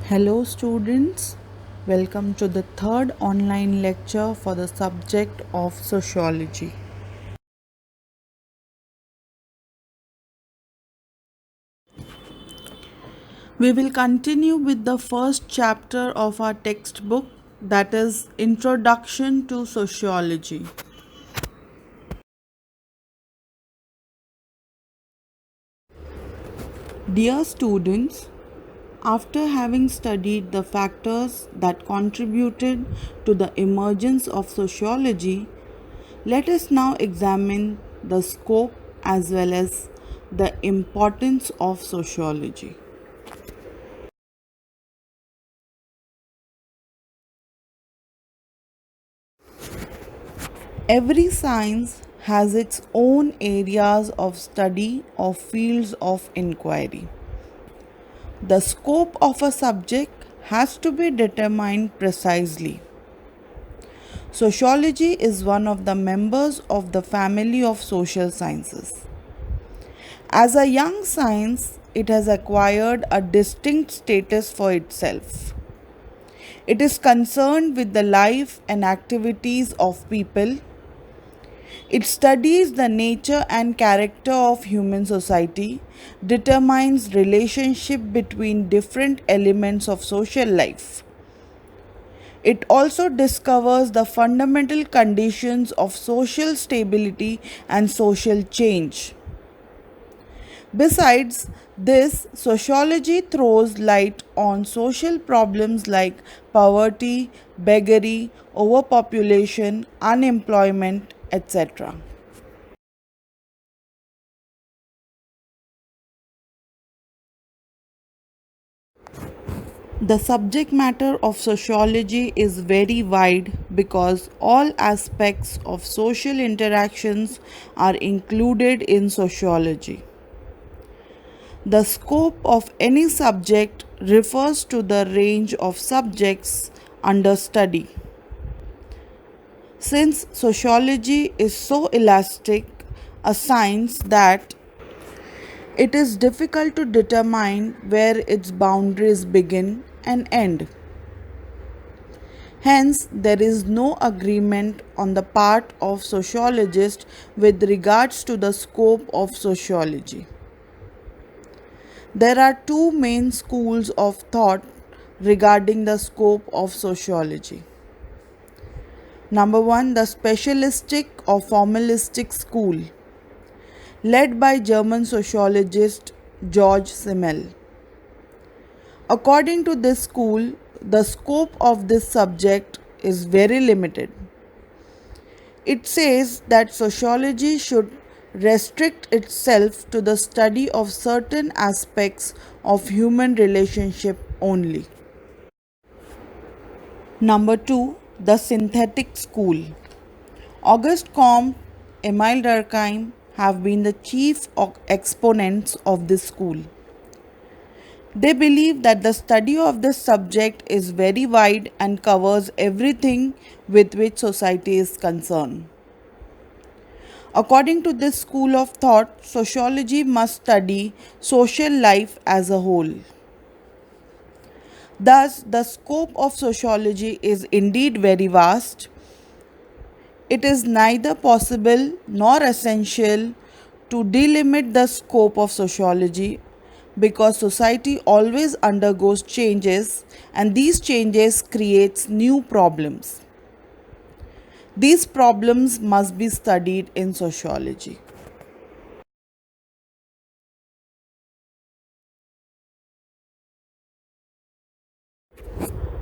Hello, students. Welcome to the third online lecture for the subject of sociology. We will continue with the first chapter of our textbook, that is Introduction to Sociology. Dear students, after having studied the factors that contributed to the emergence of sociology, let us now examine the scope as well as the importance of sociology. Every science has its own areas of study or fields of inquiry. The scope of a subject has to be determined precisely. Sociology is one of the members of the family of social sciences. As a young science, it has acquired a distinct status for itself. It is concerned with the life and activities of people. It studies the nature and character of human society, determines relationship between different elements of social life. It also discovers the fundamental conditions of social stability and social change. Besides this, sociology throws light on social problems like poverty, beggary, overpopulation, unemployment, etc. The subject matter of sociology is very wide because all aspects of social interactions are included in sociology. The scope of any subject refers to the range of subjects under study. Since sociology is so elastic a science that it is difficult to determine where its boundaries begin and end. Hence, there is no agreement on the part of sociologists with regards to the scope of sociology. There are two main schools of thought regarding the scope of sociology. Number one, the specialistic or formalistic school, led by German sociologist George Simmel. According to this school, the scope of this subject is very limited. It says that sociology should restrict itself to the study of certain aspects of human relationship only. Number 2, the synthetic school. Auguste Comte, Emile Durkheim have been the chief exponents of this school. They believe that the study of this subject is very wide and covers everything with which society is concerned. According to this school of thought, sociology must study social life as a whole. Thus, the scope of sociology is indeed very vast. It is neither possible nor essential to delimit the scope of sociology because society always undergoes changes and these changes creates new problems. These problems must be studied in sociology.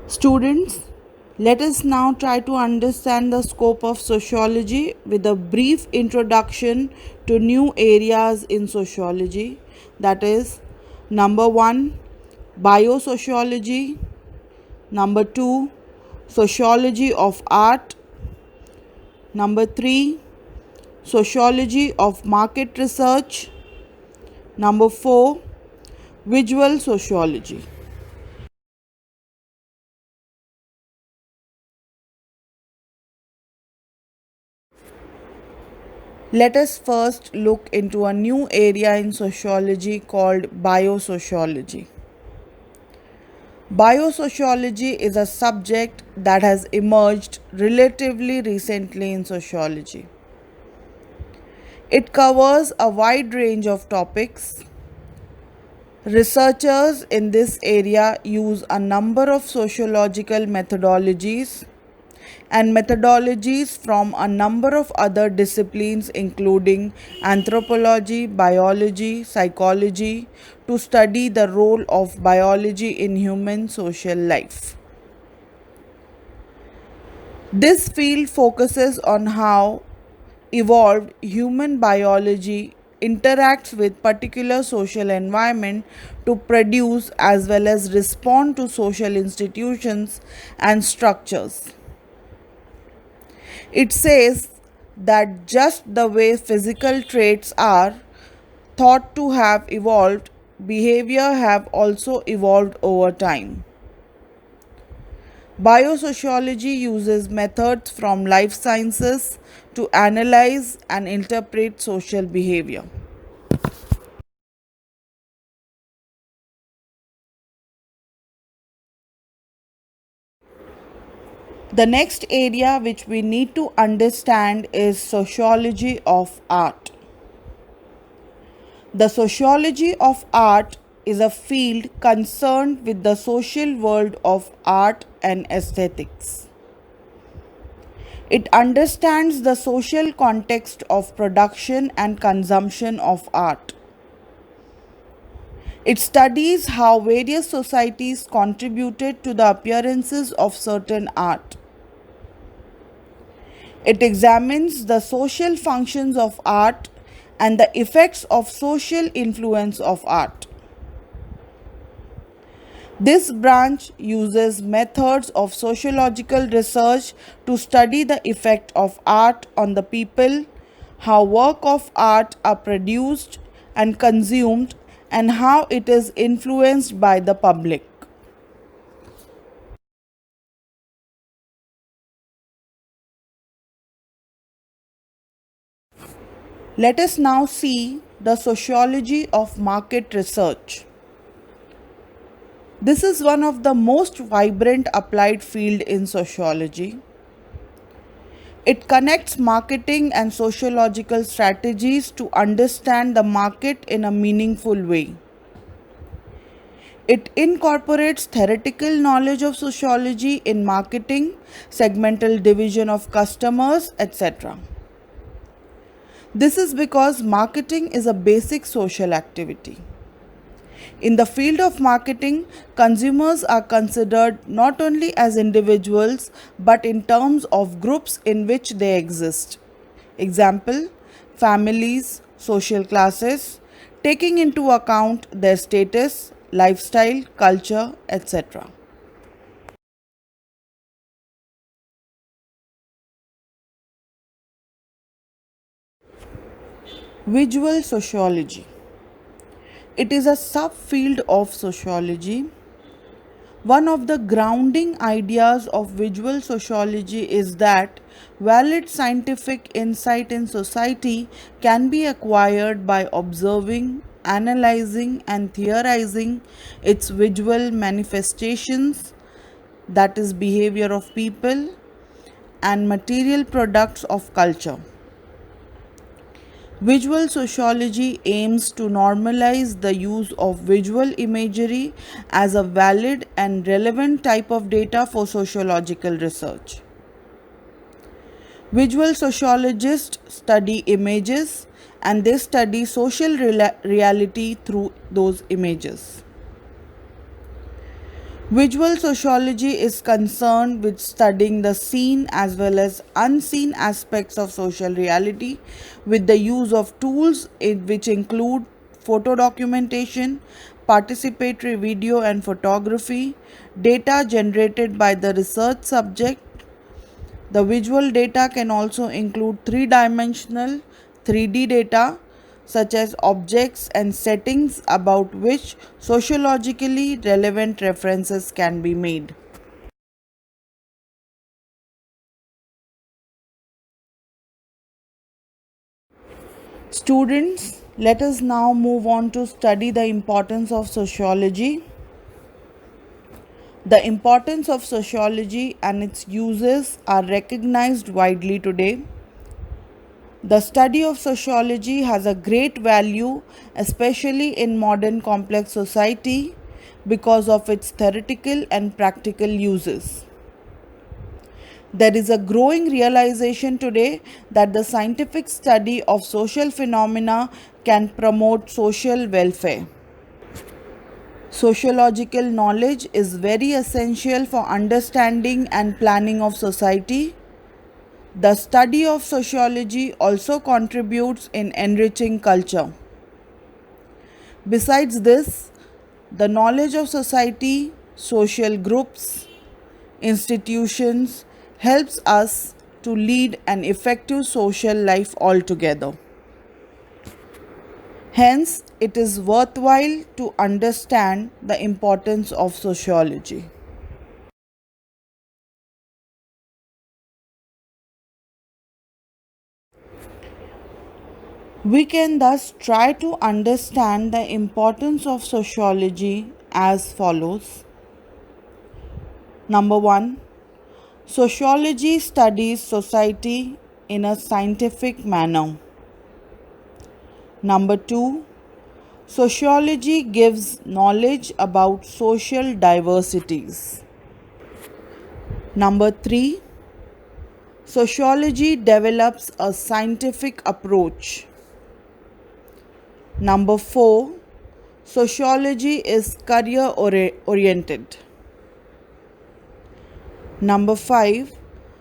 Students, let us now try to understand the scope of sociology with a brief introduction to new areas in sociology. That is, number 1, biosociology, number 2, sociology of art, number 3, sociology of market research, number 4, visual sociology. Let us first look into a new area in sociology called biosociology. Biosociology is a subject that has emerged relatively recently in sociology. It covers a wide range of topics. Researchers in this area use a number of sociological methodologies and methodologies from a number of other disciplines, including anthropology, biology, psychology, to study the role of biology in human social life. This field focuses on how evolved human biology interacts with particular social environment to produce as well as respond to social institutions and structures. It says that just the way physical traits are thought to have evolved, behavior have also evolved over time. Biosociology uses methods from life sciences to analyze and interpret social behavior. The next area which we need to understand is sociology of art. The sociology of art is a field concerned with the social world of art and aesthetics. It understands the social context of production and consumption of art. It studies how various societies contributed to the appearances of certain art. It examines the social functions of art and the effects of social influence of art. This branch uses methods of sociological research to study the effect of art on the people, how work of art are produced and consumed, and how it is influenced by the public. Let us now see the sociology of market research. This is one of the most vibrant applied field in sociology. It connects marketing and sociological strategies to understand the market in a meaningful way. It incorporates theoretical knowledge of sociology in marketing, segmental division of customers, etc. This is because marketing is a basic social activity. In the field of marketing, consumers are considered not only as individuals but in terms of groups in which they exist. Example, families, social classes, taking into account their status, lifestyle, culture, etc. Visual sociology. It is a subfield of sociology. One of the grounding ideas of visual sociology is that valid scientific insight in society can be acquired by observing, analyzing, and theorizing its visual manifestations, that is, behavior of people, and material products of culture. Visual sociology aims to normalize the use of visual imagery as a valid and relevant type of data for sociological research. Visual sociologists study images and they study social reality through those images. Visual sociology is concerned with studying the seen as well as unseen aspects of social reality with the use of tools which include photo documentation, participatory video and photography, data generated by the research subject. The visual data can also include three-dimensional 3D data such as objects and settings about which sociologically relevant references can be made. Students, let us now move on to study the importance of sociology. The importance of sociology and its uses are recognized widely today. The study of sociology has a great value, especially in modern complex society, because of its theoretical and practical uses. There is a growing realization today that the scientific study of social phenomena can promote social welfare. Sociological knowledge is very essential for understanding and planning of society. The study of sociology also contributes in enriching culture. Besides this, the knowledge of society, social groups, institutions helps us to lead an effective social life altogether. Hence, it is worthwhile to understand the importance of sociology. We can thus try to understand the importance of sociology as follows. Number one, sociology studies society in a scientific manner. Number two, sociology gives knowledge about social diversities. Number three, sociology develops a scientific approach. Number four, sociology is career oriented. Number five,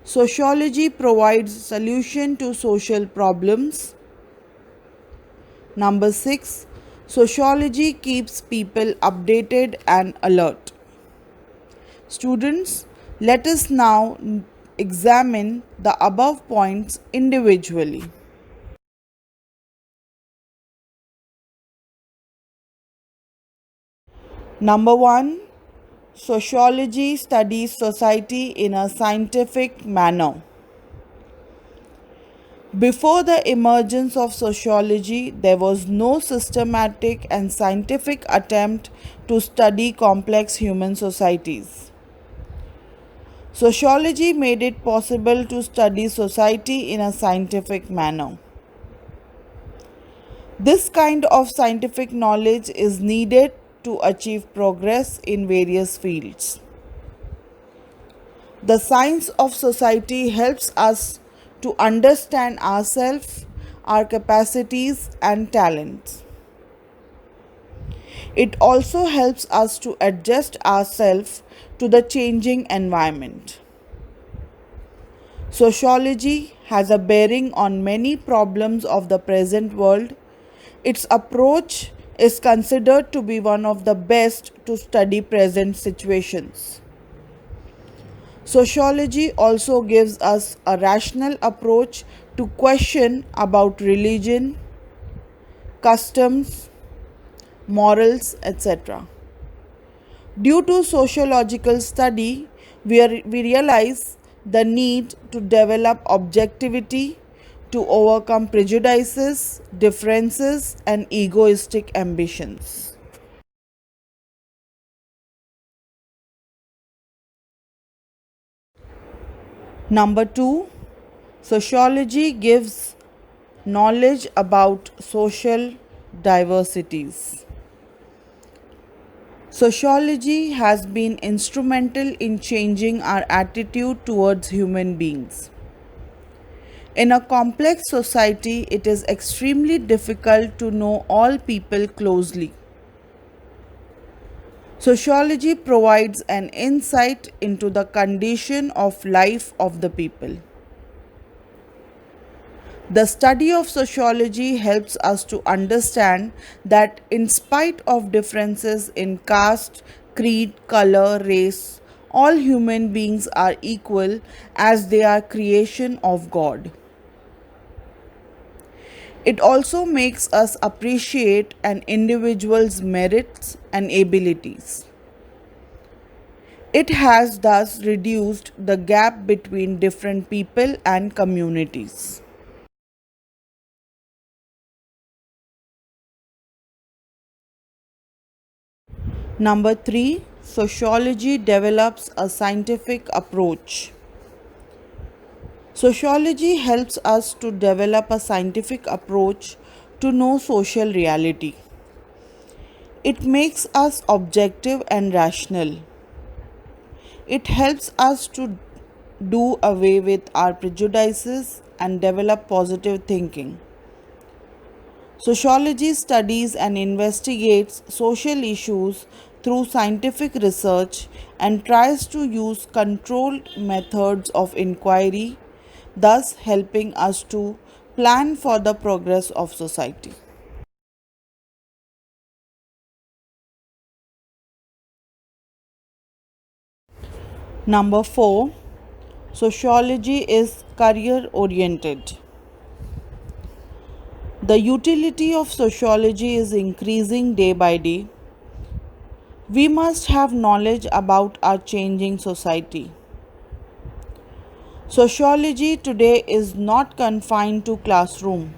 sociology provides solution to social problems. Number six, sociology keeps people updated and alert. Students, let us now examine the above points individually. Number one, sociology studies society in a scientific manner. Before the emergence of sociology, there was no systematic and scientific attempt to study complex human societies. Sociology made it possible to study society in a scientific manner. This kind of scientific knowledge is needed to achieve progress in various fields. The science of society helps us to understand ourselves, our capacities, and talents. It also helps us to adjust ourselves to the changing environment. Sociology has a bearing on many problems of the present world. Its approach is considered to be one of the best to study present situations. Sociology also gives us a rational approach to question about religion, customs, morals, etc. Due to sociological study, we realize the need to develop objectivity to overcome prejudices, differences, and egoistic ambitions. Number two, sociology gives knowledge about social diversities. Sociology has been instrumental in changing our attitude towards human beings. In a complex society, it is extremely difficult to know all people closely. Sociology provides an insight into the condition of life of the people. The study of sociology helps us to understand that, in spite of differences in caste, creed, color, race, all human beings are equal as they are creation of God. It also makes us appreciate an individual's merits and abilities. It has thus reduced the gap between different people and communities. Number three, Sociology develops a scientific approach. Sociology helps us to develop a scientific approach to know social reality. It makes us objective and rational. It helps us to do away with our prejudices and develop positive thinking. Sociology studies and investigates social issues through scientific research and tries to use controlled methods of inquiry, thus helping us to plan for the progress of society. Number 4, sociology is career oriented. The utility of sociology is increasing day by day. We must have knowledge about our changing society. Sociology today is not confined to classroom.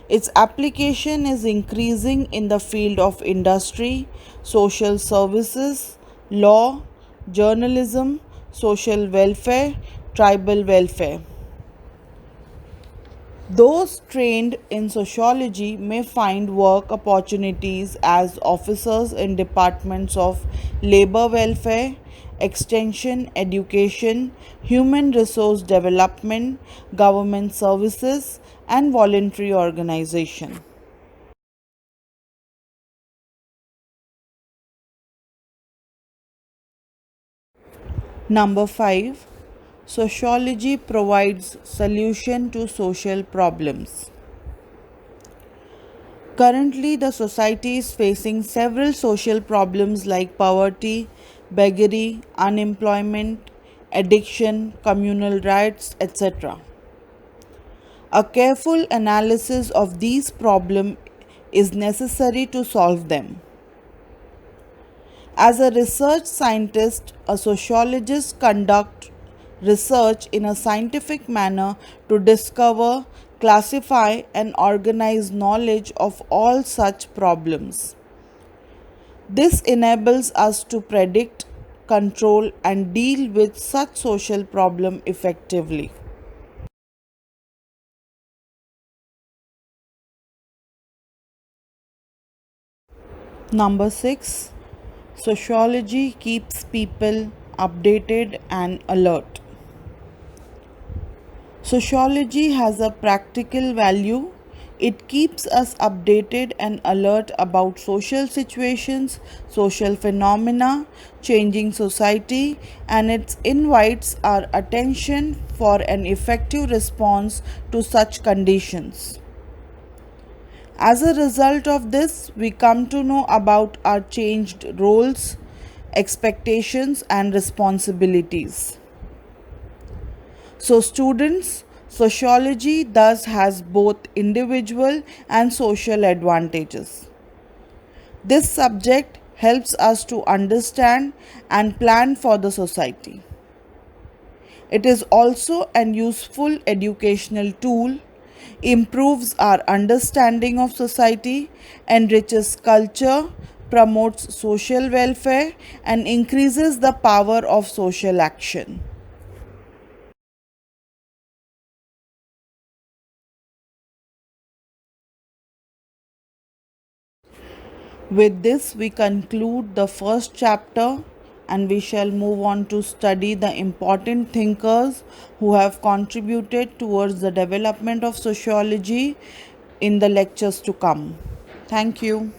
Its application is increasing in the field of industry, social services, law, journalism, social welfare, tribal welfare. Those trained in sociology may find work opportunities as officers in departments of labor welfare, extension, education, human resource development, government services, and voluntary organization. Number 5, sociology provides solution to social problems. Currently, the society is facing several social problems like poverty, beggary, unemployment, addiction, communal riots, etc. A careful analysis of these problems is necessary to solve them. As a research scientist, a sociologist conducts research in a scientific manner to discover, classify, and organize knowledge of all such problems. This enables us to predict, control, and deal with such social problem effectively. Number 6, sociology keeps people updated and alert. Sociology has a practical value. It keeps us updated and alert about social situations, social phenomena, changing society, and it invites our attention for an effective response to such conditions. As a result of this, we come to know about our changed roles, expectations, and responsibilities. So, students, sociology thus has both individual and social advantages. This subject helps us to understand and plan for the society. It is also an useful educational tool, improves our understanding of society, enriches culture, promotes social welfare, and increases the power of social action. With this, we conclude the first chapter and we shall move on to study the important thinkers who have contributed towards the development of sociology in the lectures to come. Thank you.